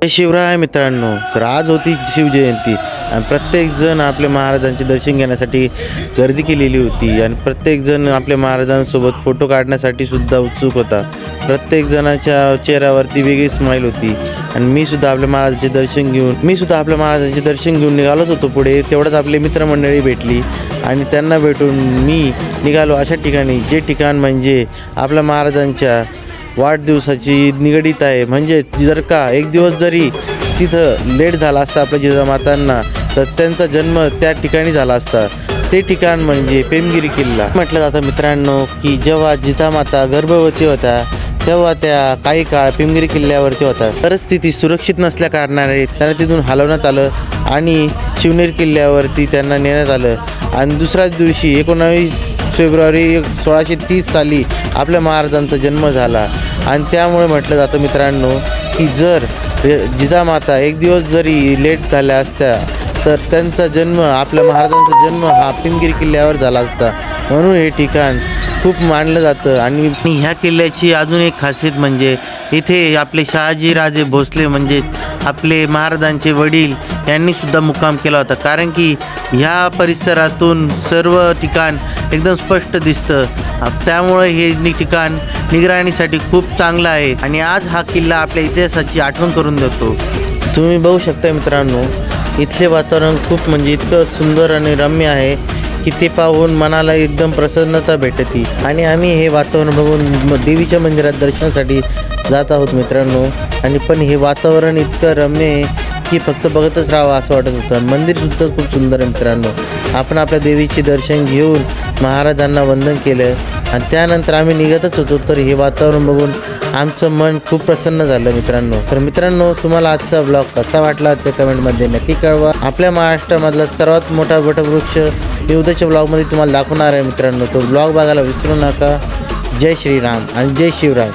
जय शिवराय मित्रांनो. तर आज होती शिवजयंती आणि प्रत्येकजण आपल्या महाराजांचे दर्शन घेण्यासाठी गर्दी केलेली होती आणि प्रत्येकजण आपल्या महाराजांसोबत फोटो काढण्यासाठी सुद्धा उत्सुक होता. प्रत्येकजणाच्या चेहऱ्यावरती वेगळी स्माईल होती आणि मी सुद्धा आपल्या महाराजांचे दर्शन घेऊन निघालोच होतो पुढे. तेवढंच आपली मित्रमंडळी भेटली आणि त्यांना भेटून मी निघालो अशा ठिकाणी, जे ठिकाण म्हणजे आपल्या महाराजांच्या वाढदिवसाची निगडीत आहे. म्हणजे जर का एक दिवस जरी तिथं लेट झाला असता आपल्या जिजामातांना, तर त्यांचा जन्म त्या ठिकाणी झाला असता. ते ठिकाण म्हणजे पेमगिरी किल्ला. म्हटलं जातं मित्रांनो की जेव्हा जिजामाता गर्भवती होत्या तेव्हा त्या काही काळ पेमगिरी किल्ल्यावरती होत्या. परिस्थिती सुरक्षित नसल्या कारणाने त्यांना तिथून हलवण्यात आलं आणि शिवनेर किल्ल्यावरती त्यांना नेण्यात आलं. आणि दुसऱ्याच दिवशी 19 फेब्रुवारी 1630 साली आपल्या महाराजांचा जन्म झाला. आणि त्यामुळे म्हटलं जातं मित्रांनो की जर जिजामाता एक दिवस जरी लेट झाल्या असत्या तर त्यांचा जन्म, आपल्या महाराजांचा जन्म हा पेमगिरी किल्ल्यावर झाला असता. म्हणून हे ठिकाण खूप मानलं जातं. आणि ह्या किल्ल्याची अजून एक खासियत म्हणजे इथे आपले शहाजीराजे भोसले म्हणजे आपले महाराजांचे वडील यांनी सुद्धा मुक्काम केला होता. कारण की ह्या परिसरातून सर्व ठिकाण एकदम स्पष्ट दिसतं. त्यामुळे हे ठिकाण निगराणीसाठी खूप चांगलं आहे आणि आज हा किल्ला आपल्या इतिहासाची आठवण करून देतो. तुम्ही बघू शकता मित्रांनो, इथले वातावरण खूप म्हणजे इतकं सुंदर आणि रम्य आहे की ते पाहून मनाला एकदम प्रसन्नता भेटते. आणि आम्ही हे वातावरण बघून देवीच्या मंदिरात दर्शनासाठी जात आहोत मित्रांनो. आणि पण हे वातावरण इतकं रम्य आहे की फक्त बघतच राहावं असं वाटत होतं. मंदिरसुद्धा खूप सुंदर आहे मित्रांनो. आपण आपल्या देवीचे दर्शन घेऊन महाराजांना वंदन केलं आणि त्यानंतर आम्ही निघतच होतो. तर हे वातावरण बघून आमचं मन खूप प्रसन्न झालं मित्रांनो. तर मित्रांनो, तुम्हाला आजचा ब्लॉग कसा वाटला ते कमेंटमध्ये नक्की कळवा. आपल्या महाराष्ट्रामधला सर्वात मोठा वटवृक्ष मी उद्याच्या ब्लॉगमध्ये तुम्हाला दाखवणार आहे मित्रांनो. तो ब्लॉग बघायला विसरू नका. जय श्रीराम आणि जय शिवराय.